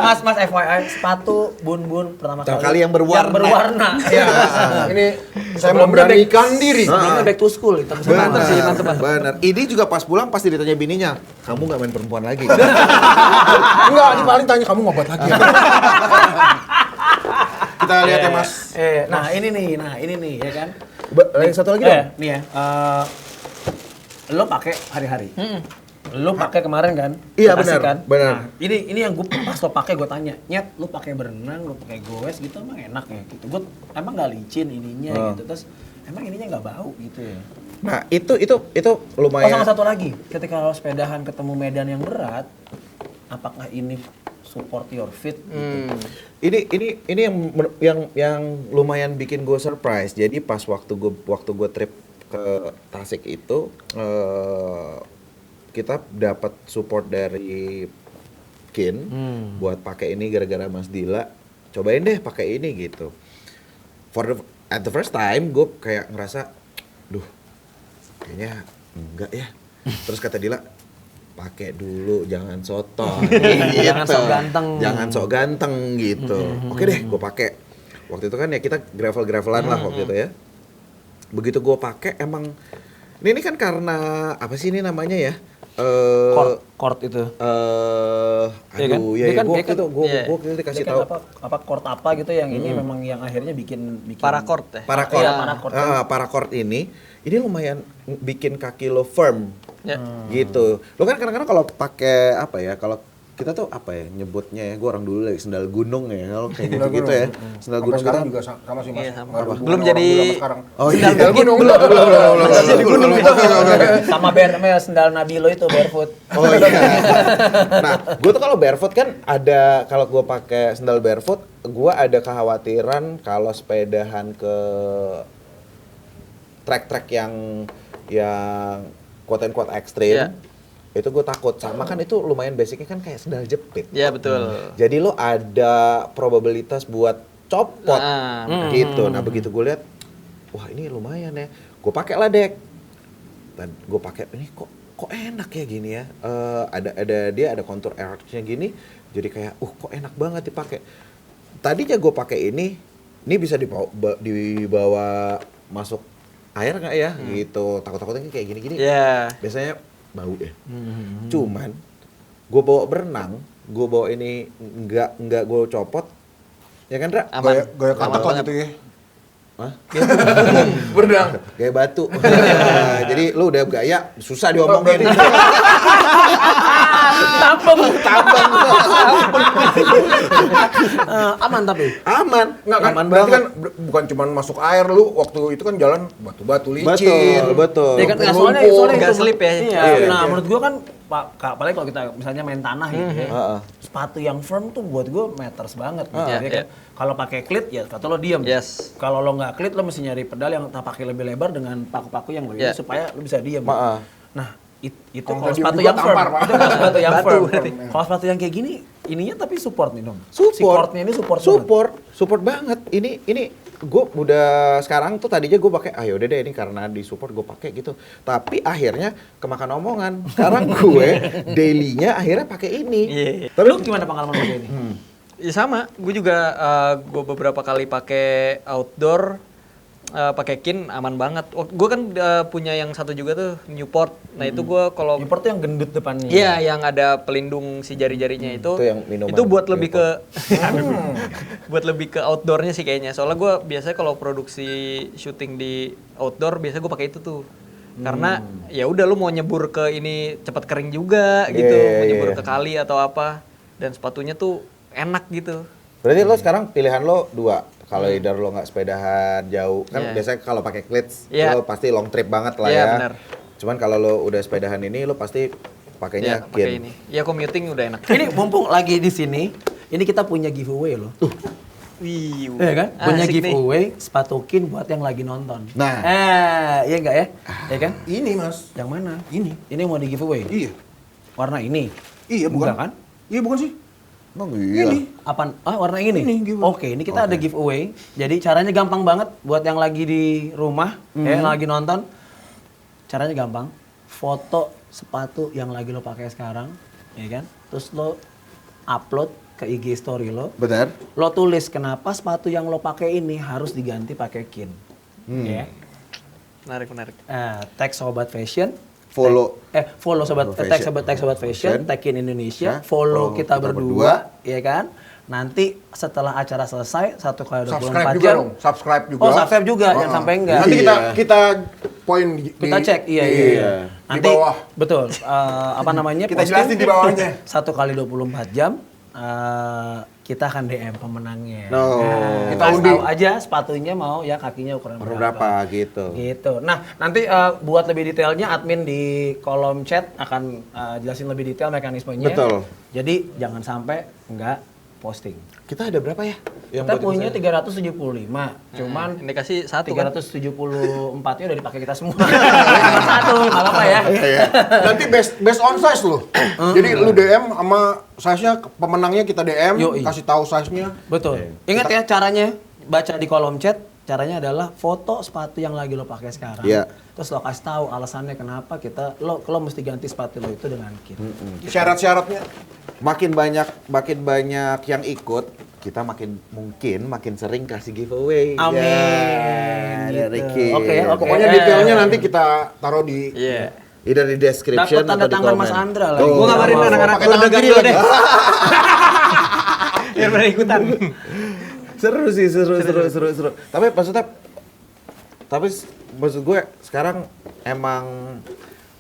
Mas FYI sepatu bun pertama Pertama kali kali yang berwarna. Yang berwarna. Ya, ini saya Sebelumnya memberanikan diri. Sebelumnya back to school itu mantep sih, mantep. Bener. Ini juga pas pulang pasti ditanya bininya, kamu nggak main perempuan lagi? Enggak, di paling tanya kamu ngobat lagi. Kita lihat ya Mas. Nah ini nih ya kan. Yang satu lagi dong. Nih ya. Lo pakai hari-hari. Lo pakai kemarin kan? Iya, Kasih benar, kan? benar. Nah, ini yang gue pas lo pakai gue tanya, Nyet, lo pakai berenang, lo pakai goes gitu emang enak ya gitu. Gue emang nggak licin ininya gitu. Terus emang ininya nggak bau gitu ya. Nah, itu Oh lumayan. sama satu lagi, ketika lo sepedahan ketemu medan yang berat, apakah ini support your fit gitu? Ini yang lumayan bikin gue surprise. Jadi pas waktu gue trip ke Tasik itu kita dapat support dari Kin buat pakai ini gara-gara Mas Dila. Cobain deh pakai ini gitu. At the first time gue kayak ngerasa, duh kayaknya enggak ya. Terus kata Dila, pakai dulu, jangan sotoy. Jangan sok ganteng. Jangan sok ganteng gitu. Oke deh, gue pakai. Waktu itu kan ya kita gravelan lah waktu itu ya. Begitu gue pakai emang ini kan karena apa sih ini namanya ya? Chord itu. Aduh, kan? ya, Dia kan- gue dia kan- waktu itu dikasih Dia tahu. kan apa chord apa gitu yang ini memang yang akhirnya bikin Paracord ya. Paracord. Iya, paracord. Paracord ini lumayan bikin kaki lo firm. Ya. Gitu. Lo kan kadang-kadang kalau pakai apa ya? Kalau kita tuh apa ya nyebutnya ya? Gue orang dulu lagi sendal gunung ya. Kalau kayak gitu-gitu ya. Sendal Sampai gunung sekarang gitu. juga sama sih Mas. Iya, sama. Nggak ada hubungan Belum orang jadi- dulu sama sekarang. Oh iya. Sendal gunung belum. Jadi gunung itu. Sama sendal Nabilo itu barefoot. Oh iya. Nah, gue tuh kalau barefoot kan ada, kalau gue pakai sendal barefoot, gue ada kekhawatiran kalau sepedahan ke track-track yang quote and quote ekstrim, Iya. itu gue takut. Sama kan itu lumayan basicnya kan kayak sendal jepit. Ya betul. Jadi lo ada probabilitas buat copot Nah, gitu. Nah begitu gue lihat, wah ini lumayan ya. Gue pakai lah dek. Dan gue pakai ini kok enak ya gini ya. Dia ada kontur arch-nya gini. Jadi kayak, kok enak banget dipakai. Tadinya gue pakai ini bisa dibawa masuk air nggak ya gitu. Takut-takutnya kayak gini-gini. ya. Biasanya bau ya. Cuman gue bawa berenang, gue bawa ini nggak gue copot, ya kan Ra? Aman. Gaya Aman katak lah banget. gitu ya. Hah? Berdang. Kayak batu. Jadi lu udah gaya susah diomongin. Tampang. Aman tapi. Aman. Enggak kan, Aman berarti kan banget. bukan cuma masuk air lu, waktu itu kan jalan batu-batu licin. Betul. Ya kan nggak, Lumpur. soalnya Nggak itu- slip ya? Iya. Iya. Nah, menurut gua kan apalagi kalau kita misalnya main tanah gitu ya. Heeh. Sepatu yang firm tuh buat gua matters banget gitu Iya, ya kan. iya. Kalau pakai klit ya sepatu lo diem. Yes. Kalau lo nggak klit lo mesti nyari pedal yang pakai lebih lebar dengan paku-paku yang lebih Iya. supaya lo bisa diem. Heeh. Nah, itu Kalau kalau diem sepatu juga yang firm. tampar, Pak. Itu kalau sepatu yang Batu firm. berarti. Kalau sepatu yang kayak gini ininya tapi support nih dong. Si Support. cordnya ini support banget. Support banget. Ini gue udah sekarang tuh tadinya gue pakai udah deh ini karena di support gue pakai gitu. Tapi akhirnya kemakan omongan. Sekarang gue dailynya akhirnya pakai ini. Iya. Tapi lu gimana pengalaman lo kayak ini? Ya sama, gue juga gue beberapa kali pakai outdoor, pakai kin aman banget. Gue kan punya yang satu juga tuh Newport. Nah itu gue kalau Newport tuh yang gendut depannya. iya yang ada pelindung si jari-jarinya itu Itu yang minuman itu buat lebih ke Newport. buat lebih ke outdoornya sih kayaknya. Soalnya gue biasanya kalau produksi syuting di outdoor biasanya gue pakai itu tuh. Karena ya udah lu mau nyebur ke ini cepat kering juga gitu, Iya, mau iya, nyebur iya. ke kali atau apa dan sepatunya tuh enak gitu. Berarti lo sekarang pilihan lo dua. Kalau either lo nggak sepedahan jauh, kan Iya. biasanya kalau pakai cleats Iya. lo pasti long trip banget lah Iya, ya. benar. Cuman kalau lo udah sepedahan ini lo pasti pakainya Ya, pakai kin. ini. Ya commuting udah enak. Ini mumpung lagi di sini, ini kita punya giveaway loh. Wih. Iya kan? Punya asik nih. giveaway sepatu kin buat yang lagi nonton. Nah. Iya enggak ya? Iya kan? Ini Mas. Yang mana? Ini. Ini mau di giveaway. Iya. Warna ini. Iya bukan. Enggak kan? Iya bukan sih. Emang iya. Ini. Apaan? Warna ini. Ini giveaway. Oke, ini kita ada giveaway. Jadi caranya gampang banget buat yang lagi di rumah, ya, yang lagi nonton. Caranya gampang. Foto sepatu yang lagi lo pakai sekarang, ya kan? Terus lo upload ke IG story lo. Benar. Lo tulis kenapa sepatu yang lo pakai ini harus diganti pakai kin. Ya. Menarik. Tag Sobat Fashion. Follow. Follow sobat Fashion. tag sobat fashion, tag in Indonesia, Ya, follow follow kita kita berdua, ya kan? Nanti setelah acara selesai 1 kali 24 Subscribe juga jam. dong. Subscribe juga. Oh, subscribe juga, jangan sampai enggak. Nanti Iya. kita poin di Kita cek, iya. Di Nanti bawah. betul. Apa namanya? Kita posting jelasin di bawahnya. 1 kali 24 jam. Kita akan DM pemenangnya. No. Kita Kita undi. tahu aja sepatunya mau ya kakinya ukuran Berapa gitu. Gitu. Nah, nanti buat lebih detailnya admin di kolom chat akan jelasin lebih detail mekanismenya. Betul. Jadi jangan sampai nggak posting. Kita ada berapa ya? Kita punya 375, cuman Ini kasih satu kan. 374-nya udah dipakai kita semua. Cuma satu, nggak apa-apa ya. Nanti based on size loh. Jadi lu DM sama size-nya, pemenangnya kita DM, Yoi. kasih tahu size-nya. Betul. Ingat ya caranya, baca di kolom chat. Caranya adalah foto sepatu yang lagi lo pakai sekarang. Iya. Terus lo kasih tahu alasannya kenapa lo mesti ganti sepatu lo itu dengan kit. Syarat-syaratnya. Makin banyak yang ikut, kita makin sering kasih giveaway. Amin. Ya, dari Gitu. Kin. Oke, oke. Pokoknya detailnya nanti kita taruh di Iya. Either di description Dapat tanda atau di tangan komen. Mas Andra lah. Tuh. Gua ngabarin Sama- anak-anak pakai lu tangan dagang kiri dulu lagi. deh. Biar pada ikutan. Seru sih, seru. Tapi maksud gue sekarang emang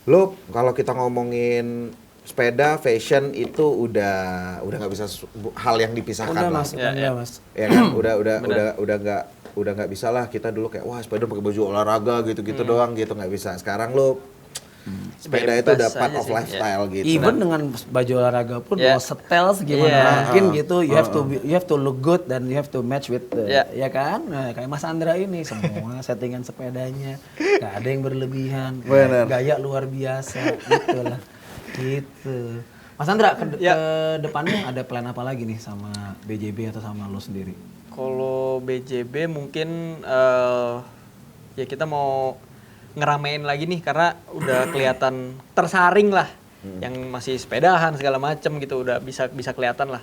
lo kalau kita ngomongin sepeda fashion itu udah nggak bisa hal yang dipisahkan Udah lah. mas, Ya, udah ya. mas. Ya kan Benar. udah nggak bisa lah kita dulu kayak wah sepeda pakai baju olahraga gitu doang gitu nggak bisa. Sekarang lo sepeda itu udah Bebas part aja of sih, lifestyle gitu. Even dengan baju olahraga pun Ya. mau setel segimana Iya. mungkin gitu, you have to look good dan you have to match with the, Ya. ya kan? Nah, kayak Mas Andra ini semua settingan sepedanya nggak ada yang berlebihan, Bener. gaya luar biasa gitu lah. Gitu. Mas Andra ke Ya. depannya ada plan apa lagi nih sama BJB atau sama lo sendiri? Kalau BJB mungkin ya kita mau ngeramein lagi nih karena udah kelihatan tersaring lah yang masih sepedahan segala macem gitu udah bisa kelihatan lah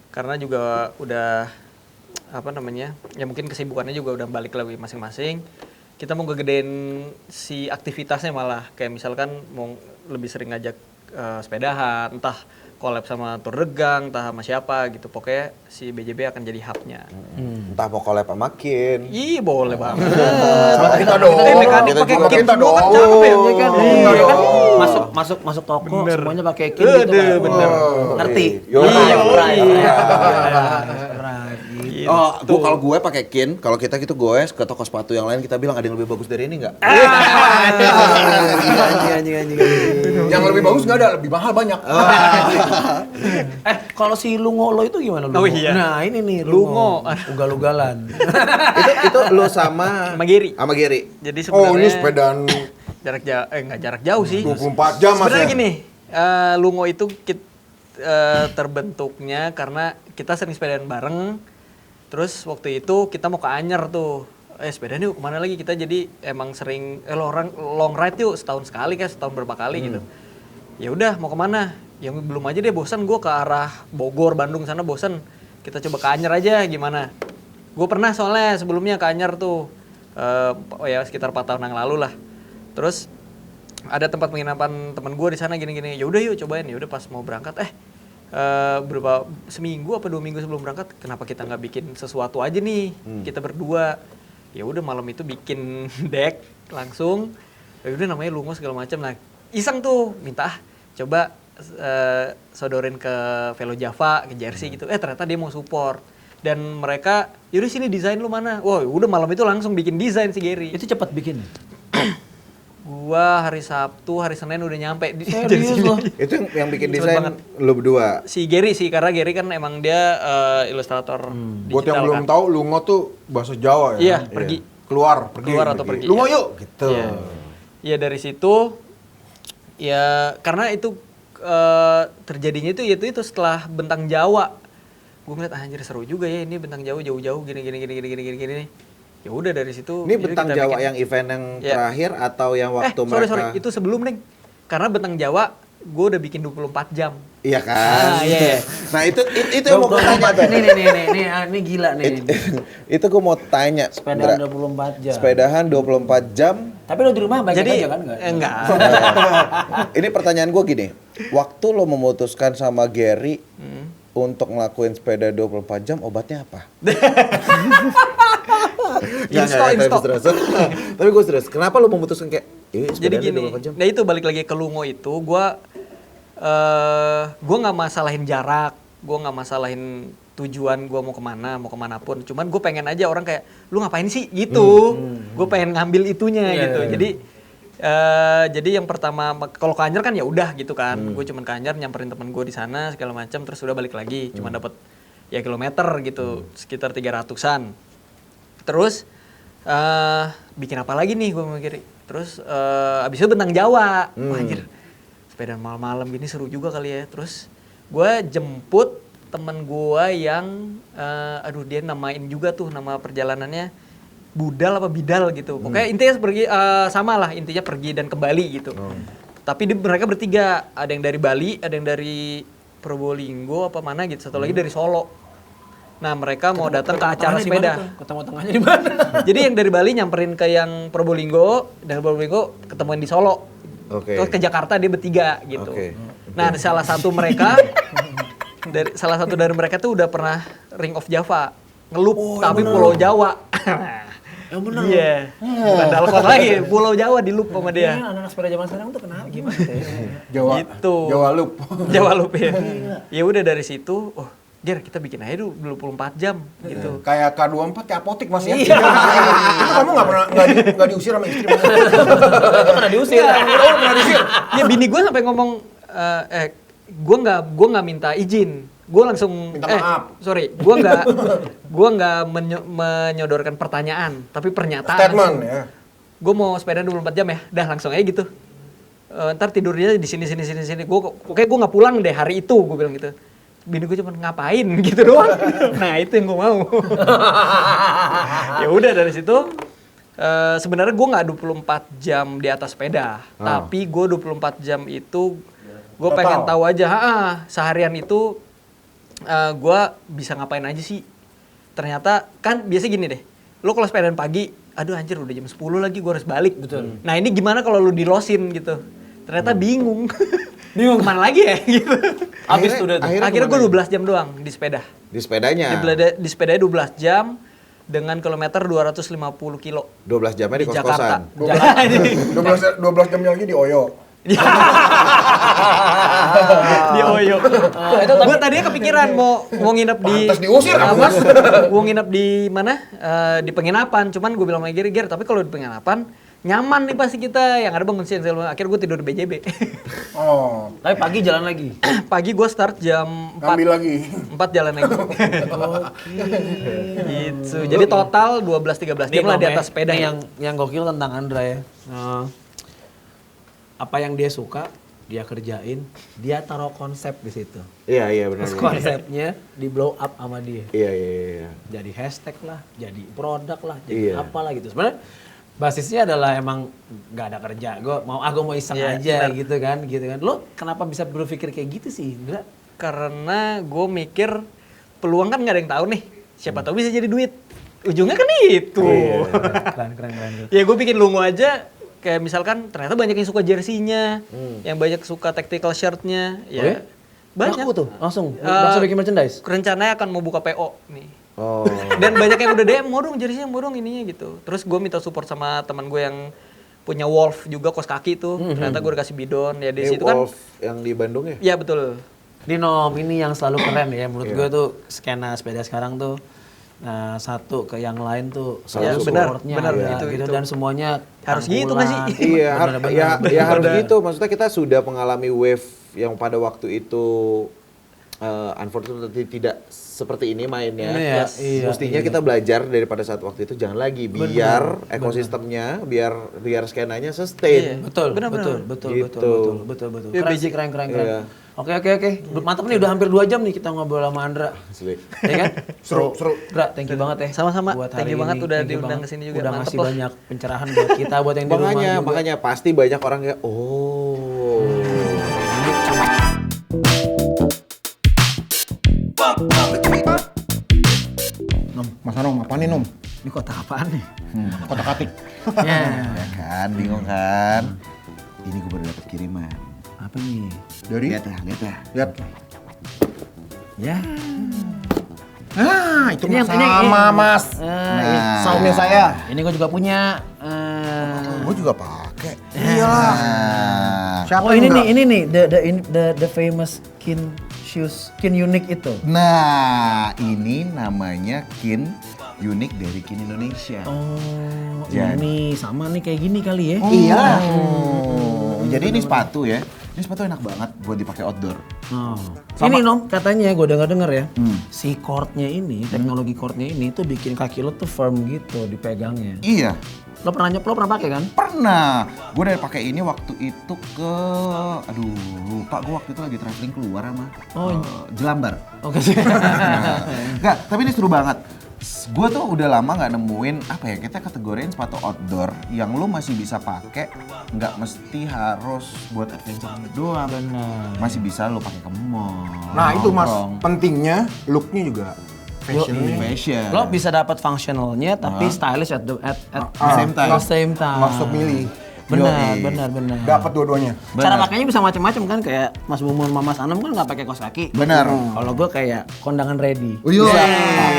karena juga udah apa namanya ya mungkin kesibukannya juga udah balik lagi masing-masing kita mau ngegedein si aktivitasnya malah kayak misalkan mau lebih sering ngajak sepedahan, entah collab sama Tour de Gang, entah sama siapa gitu. Pokoknya si BJB akan jadi hubnya. Entah mau collab sama Kin. Ih, boleh banget. Sama kita dong. mekanik Kita pakai juga kit kita semua kan dong. capek, ya Iya kan? kan? Iya Iya kan? dong. Masuk toko semuanya pakai kit gitu kan. bener. Ngerti? Yo, Iya, right. Oh, Kalau gue pakai Kin, kalau kita gitu goes ke toko sepatu yang lain kita bilang ada yang lebih bagus dari ini nggak? anjing. Yang lebih bagus nggak ada, lebih mahal banyak. Kalau si Lungo lo itu gimana Lungo? Oh, iya. Nah, ini nih Lungo. Ugal-ugalan. itu lo sama Sama Giri. Sama Giri. Jadi Oh, ini sebenarnya sepedaan jarak jauh, nggak jarak jauh sih. 24 jam mas Sebenarnya ya? gini, Lungo itu terbentuknya karena kita sering sepedaan bareng. Terus waktu itu kita mau ke Anyer tuh. Sepedaan yuk kemana lagi? Kita jadi emang sering long ride yuk setahun sekali kan, setahun berapa kali gitu. Ya udah mau kemana? Ya belum aja deh, bosan gue ke arah Bogor, Bandung sana bosan. Kita coba ke Anyer aja gimana? Gue pernah soalnya sebelumnya ke Anyer tuh. Ya sekitar 4 tahun yang lalu lah. Terus ada tempat penginapan teman gue di sana gini-gini. Ya udah yuk cobain. Ya udah pas mau berangkat berapa seminggu apa 2 minggu sebelum berangkat, kenapa kita nggak bikin sesuatu aja nih kita berdua? Ya udah malam itu bikin deck langsung. Ya udah namanya Lungo segala macam. Nah iseng tuh minta coba sodorin ke Velo Java, ke Jersey gitu. Ternyata dia mau support. Dan mereka, yaudah sini desain lu mana? Wah udah malam itu langsung bikin desain si Gary. Itu cepat bikin. Gua hari Sabtu, hari Senin udah nyampe di Serius sini. lo? Itu yang bikin Cepet desain banget. lo berdua. Si Gary sih, karena Gary kan emang dia ilustrator Buat yang digital belum kan. tahu, Lungo tuh bahasa Jawa ya? Iya, pergi. Keluar Atau pergi. Lungo Iya. yuk! Gitu. Iya. Ya dari situ, ya karena itu terjadinya itu setelah Bentang Jawa. Gue ngeliat anjir seru juga ya ini Bentang Jawa jauh-jauh gini. Ya udah dari situ. Ini yaudah Bentang kita Jawa bikin. yang event yang Iya. terakhir atau yang waktu sorry, mereka? itu sebelum Neng. Karena Bentang Jawa gue udah bikin 24 jam. Iya kan? Iya. Nah itu yang mau gue tanya tuh. Ini gila nih. Itu gue mau tanya. Sepedaan Indra. 24 jam. Sepedahan 24 jam. Tapi lo di rumah baik Jadi aja kan? enggak. Ini pertanyaan gue gini. Waktu lo memutuskan sama Gary untuk ngelakuin sepeda 24 jam, obatnya apa? Install. Tapi gue serius. Kenapa lo memutuskan kayak, Jadi sepedanya gini, 24 jam? nah itu balik lagi ke Lungo itu, gue nggak masalahin jarak, gue nggak masalahin tujuan gue mau kemana pun. Cuman gue pengen aja orang kayak, lu ngapain sih gitu. Gue pengen ngambil itunya gitu. Jadi yang pertama kalau ke Anyer kan ya udah gitu kan. Gue cuman ke Anyer nyamperin temen gue di sana segala macam, terus udah balik lagi. Cuman dapat ya kilometer gitu, sekitar 300-an. Terus bikin apa lagi nih gue mikir. Terus abis itu Bentang Jawa. Wah anjir, sepeda malam-malam gini seru juga kali ya. Terus gue jemput temen gue yang, dia namain juga tuh nama perjalanannya Budal apa Bidal gitu. Pokoknya intinya pergi, sama lah intinya pergi dan kembali gitu. Tapi mereka bertiga, ada yang dari Bali, ada yang dari Probolinggo apa mana gitu. Satu lagi dari Solo. Nah mereka mau datang ke acara sepeda. Ketemu tengahnya di mana? Jadi yang dari Bali nyamperin ke yang Probolinggo, dari Probolinggo ketemuan di Solo. Oke. Terus ke Jakarta dia bertiga gitu. Oke. Nah salah satu dari mereka tuh udah pernah Ring of Java ngelup tapi Pulau Jawa. Yang bener. Iya. Bukan Dalkon lagi, Pulau Jawa di loop sama dia. Anak-anak sepeda zaman sekarang tuh kenal gimana ya? Jawa, Gitu. Jawa Loop. Jawa loop ya. Ya udah dari situ, Ger kita bikin aja dulu 24 jam gitu. Kayak K24 ya apotik mas ya. Iya. Itu kamu nggak diusir sama istri mas? Pernah diusir. Pernah diusir? Ya bini gue sampai ngomong, gue nggak minta izin. Gue langsung Minta maaf. gue nggak menyodorkan pertanyaan, tapi pernyataan. Statement ya. Gue mau sepeda 24 jam ya, dah langsung aja gitu. Ntar tidurnya di sini. Gue nggak pulang deh hari itu, gue bilang gitu. Bini gue cuma ngapain gitu doang. Nah itu yang gue mau. Ya udah dari situ. Sebenarnya gue nggak 24 jam di atas sepeda, tapi gue 24 jam itu gue pengen tahu aja, seharian itu gue bisa ngapain aja sih. Ternyata kan biasa gini deh, lo kalau sepedaan pagi, aduh anjir udah jam 10 lagi gue harus balik. Betul. Nah ini gimana kalau lo dilosin gitu. Ternyata bingung. Bingung kemana lagi ya gitu. Habis tuh udah. Akhirnya gue 12 jam doang di sepeda. Di sepedanya. Di sepedanya 12 jam dengan kilometer 250 kilo. 12 jamnya di Jakarta. kos-kosan. 12 jamnya lagi di Oyo. Di Oyo. Gue tadinya kepikiran mau nginep di. Pantes diusir kamu, Mas. Mau nginep di mana? Di penginapan. Cuman gue bilang sama Ger, tapi kalau di penginapan nyaman nih pasti kita, yang ada bangun siang. Akhirnya gue tidur di BJB. Oh, Tapi pagi jalan lagi. Pagi gue start jam 4. ngambil lagi. 4 jalan lagi. Gitu. Jadi total 12-13 jam lah di atas sepeda. Nih yang gokil tentang Andra ya. Apa yang dia suka, dia kerjain, dia taruh konsep di situ. Iya benar. Terus konsepnya di blow up sama dia. Iya. Jadi hashtag lah, jadi produk lah, Iya. jadi apalah gitu. Sebenarnya basisnya adalah emang nggak ada kerja. Gue mau iseng Iya, aja benar. gitu kan. Lo kenapa bisa berpikir kayak gitu sih, Indra? Karena gue mikir peluang kan nggak ada yang tahu nih. Siapa tahu bisa jadi duit. Ujungnya kan itu. Keren. Ya gue bikin logo aja. Kayak misalkan ternyata banyak yang suka jersey-nya, yang banyak suka tactical shirt-nya. Ya, banyak. Laku tuh, langsung bikin merchandise. Rencananya akan mau buka PO nih. Oh. Dan banyak yang udah DM, mau dong jersey-nya, mau dong ininya gitu. Terus gue minta support sama teman gue yang punya Wolf juga, kos kaki tuh. Ternyata gue dikasih bidon. Ya di situ kan. Wolf yang di Bandung ya? Iya betul. Dinom, ini yang selalu keren ya menurut gue tuh skena sepeda sekarang tuh. Nah, satu ke yang lain tuh Selalu supportnya benar, ya, itu. dan semuanya Harus gitu nggak sih? Iya, ya harus gitu. Maksudnya kita sudah mengalami wave yang pada waktu itu unfortunately tidak seperti ini mainnya. Iya, iya, Mestinya kita belajar daripada saat waktu itu jangan lagi biar ekosistemnya, biar skenanya sustain. Betul, Benar. betul. Ya, Keren basic. sih, keren. Iya. Oke. Mantap nih, udah hampir 2 jam nih kita ngobrol sama Andra. Asli. Ya kan? Seru. Andra, thank you banget ya. Sama-sama. Buat Thank hari you banget ini. udah Thank you diundang banget. kesini juga. Udah Mantep ngasih lah. banyak pencerahan buat kita, buat yang di rumah juga. Makanya pasti banyak orang ya, Mas Anom, apa nih Nom? Ini kota apaan nih? Kotak atik. Ya. Ya kan, bingung kan? Ini gue baru dapat kiriman. Apa nih? Dari? Lihat ya. Lihat. Ya. Ah, itu Ini Mas yang- sama Mas. Nah. Saumnya saya. Ini gue juga punya. Gue juga pakai. Iyalah. Siapa Oh, yang ini enggak? nih, the famous Kin shoes, Kin unique itu. Nah, ini namanya Kin unik dari Kin Indonesia. Oh, Jadi- ini sama nih kayak gini kali ya. Iya. Jadi ini sepatu ya. Ini sepatu enak banget buat dipakai outdoor. Oh. Ini Nom, katanya gue denger ya, Hmm. si cordnya ini, teknologi cordnya ini tuh bikin kaki lo tuh firm gitu dipegangnya. Iya. Lo pernah pakai kan? Pernah. Gue udah pakai ini waktu itu ke, aduh lupa gue waktu itu lagi traveling keluar sama Jelambar. Oke sih. Enggak, tapi ini seru banget. Gue tuh udah lama nggak nemuin apa ya, kita kategoriin sepatu outdoor yang lu masih bisa pakai, nggak mesti harus buat adventure doang. Benar. Masih bisa lu pakai ke mall. Nah, itu Mas, nongkrong. pentingnya looknya juga fashion. Fashion. Lo bisa dapat functionalnya tapi stylish at the same time. same time. Masuk milih. Benar. Dapat dua-duanya. Cara pakainya bisa macam-macam kan, kayak Mas Mumun sama Mas Anam kan nggak pakai kaos kaki. Benar. Kalau gue kayak kondangan ready. Iya.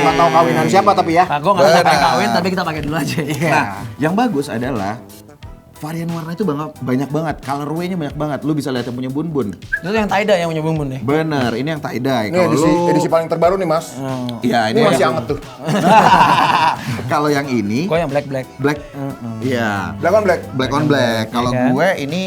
Nggak tahu kawinan siapa tapi ya. Nah, gue nggak pakai kawin tapi kita pakai dulu aja. Nah, yang bagus adalah varian warna itu banyak banget, colorway-nya banyak banget. Lu bisa lihat yang punya bun-bun. Itu yang Taida yang punya Mumun ya. Bener, ini yang tie-dye. Ini edisi paling terbaru nih Mas. Iya, Ini masih anget tuh. Kalau yang ini Gue yang black. black. Iya. Black on black. Black on black. Kalau kan? gue ini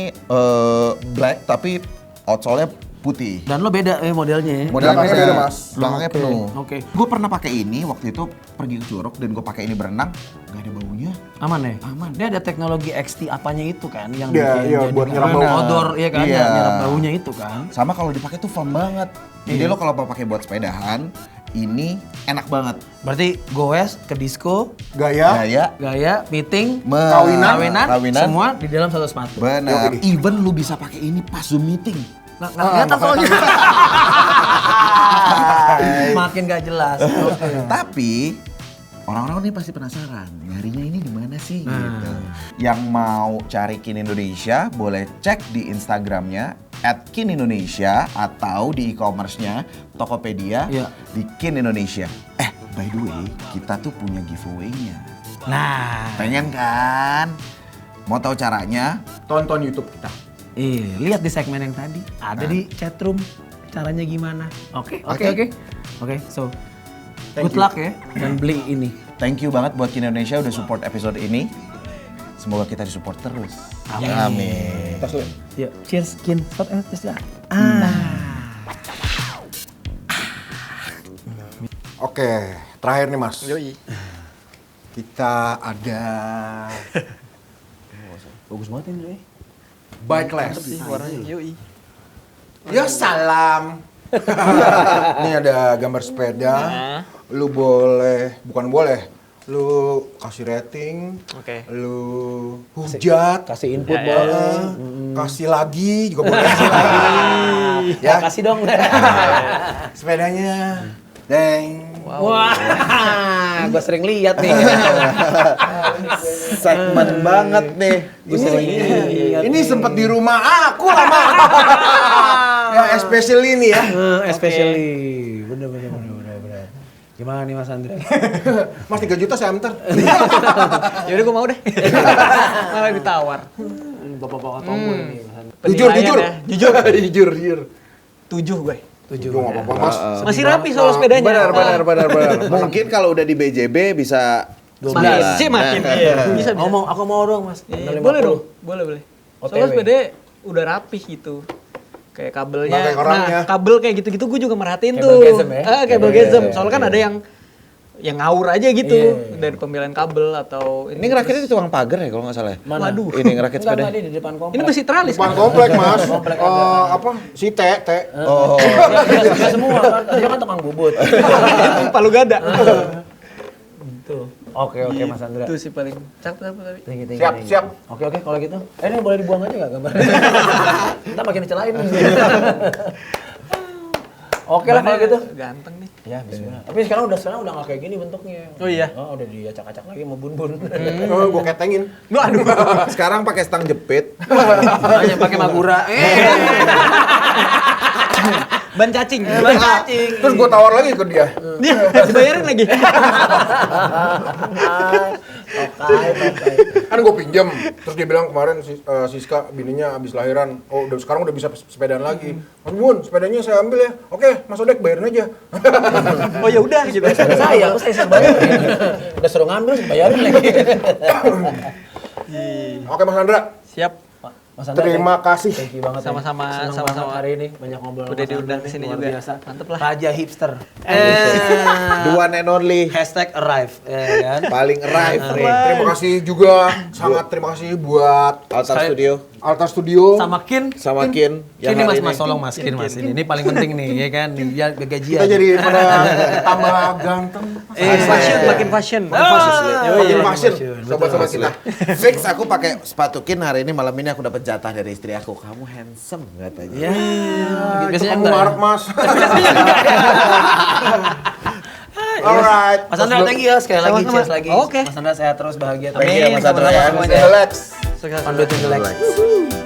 black tapi outsole-nya putih. Dan lo beda modelnya ya. Belakangnya beda, Mas. Belakangnya Oke, penuh. oke. Gue pernah pakai ini waktu itu pergi ke Curug dan gue pakai ini berenang, nggak ada baunya. Aman ya? Aman. Dia ada teknologi XT apanya itu kan yang Iya, iya, jadi buat nyerap bau. outdoor ya kan, Iya. nyerap baunya itu kan. Sama kalau dipakai tuh firm banget. Jadi lo kalau mau pakai buat sepedahan, ini enak banget. Berarti goes ke disco, Gaya. gaya, meeting, Kawinan. Kawinan. semua di dalam satu sepatu. Benar. Even lu bisa pakai ini pas Zoom meeting. Nggak kelihatan soalnya. Makin gak jelas. Oke. Tapi orang-orang nih pasti penasaran, nyarinya ini di mana sih gitu. Yang mau cari Kin Indonesia boleh cek di Instagramnya @kinindonesia atau di e-commerce-nya Tokopedia Iya. di Kin Indonesia. By the way, kita tuh punya giveaway-nya. Nah, Pengen kan? Mau tahu caranya? Tonton YouTube kita. lihat di segmen yang tadi. Ada di chatroom. Caranya gimana? Oke. So, good luck ya dan beli ini. Thank you banget buat Kin Indonesia udah support episode ini. Semoga kita disupport terus. Amin. Tas lu. Yuk, cheers, Kin. Cheers. Oke, terakhir nih Mas. Yoi. Kita ada Bagus banget ini. bike less. Warnanya yoi. Ya salam. Ini ada gambar sepeda. Nah. Lu boleh, bukan boleh. Lu kasih rating. Oke. Lu hujat. Kasih input Ya, ya. boleh. Kasih lagi juga boleh kasih lagi. Ya, kasih dong. Sepedanya. Deng. Wah, gue sering lihat nih. Segmen banget nih. Ini sempat di rumah aku lama. Ya, especially ini ya. Especially. Bener. Gimana nih Mas Andra? Mas 3 juta saya antar. Yaudah gue mau deh. Malah ditawar. Bapak-bapak tombol nih Mas Andra. Jujur. Penilaian ya. Jujur. 7 gue. Gue nggak apa-apa Mas. Masih rapi soal sepedanya. Benar. Mungkin kalau udah di BJB bisa Makin. Iya. Bisa. Aku mau dong Mas. Boleh dong. Boleh. Soalnya sepeda udah rapih gitu. Kayak kabelnya. Nggak kayak orangnya. Kabel kayak gitu-gitu gue juga merhatiin Cable tuh. gasm ya? Cable gasm. Soalnya kan ada yang ngawur aja gitu Iya. dari pemilihan kabel atau Ini ngerakitnya di tukang pagar ya kalau nggak salah ya? Mana? Waduh. Ini ngerakit sepeda. Enggak, di depan komplek. Ini besi teralis. Depan komplek Mas. Komplek Apa? Si T. Oh. Dia semua kan. Dia kan tukang bubut. Palu gada. Tuh. Oke Mas Andra. Itu sih paling cakep tapi. Tinggi. Siap. Oke kalau gitu. Ini boleh dibuang aja nggak gambarnya? Ntar makin dicelain. Oke lah kalau gitu. Ganteng nih. Ya, bismillah. Tapi sekarang udah nggak kayak gini bentuknya. Oh iya. Oh, udah diacak-acak lagi sama bun-bun. Oh, gue ketengin. Aduh. Sekarang pakai stang jepit. Hanya pakai Magura. Ban cacing. Terus gue tawar lagi ke dia. Dia dibayarin lagi. Oke. Kan gue pinjam. Terus dia bilang kemarin Siska bininya habis lahiran. Oh, sekarang udah bisa sepedaan lagi. Mas Bun, sepedanya saya ambil ya. Oke, Mas Odek bayarin aja. Oh ya udah gitu. Saya bayarin. Udah suruh ngambil, bayarin lagi. Oke Mas Andra. Siap. Mas Andra, Terima kasih. Thank you banget. ya. Sama-sama, Senang sama-sama. banget hari ini banyak ngobrol. Udah sama Mas diundang Andra ke sini nih, luar juga. biasa. Mantep lah. Raja hipster. The one and only. #arrive ya kan. Paling arrive nih. Terima kasih juga. Sangat terima kasih buat Altar Studio Altar Studio. Sama Kin. sama Kin. yang Ini hari Mas tolong Mas Kin Mas. Ini paling penting nih ya kan. Biar gajian. Kita jadi pada tambah ganteng. Makin fashion. Makin fashion. Sobat-sobat kita. Fix aku pakai sepatu Kin hari ini, malam ini aku dapat jatah dari istri aku. Kamu handsome katanya. Ya. Biasanya Biasanya kamu enggak. marah Mas. Alright. Mas Andra, thank you ya. Sekali lagi Sama-sama. cheers lagi. Oke. Mas Andra sehat terus, bahagia terus. Thank you, Mas Andra, Sama-sama ya. semuanya. Relax. On the to the legs.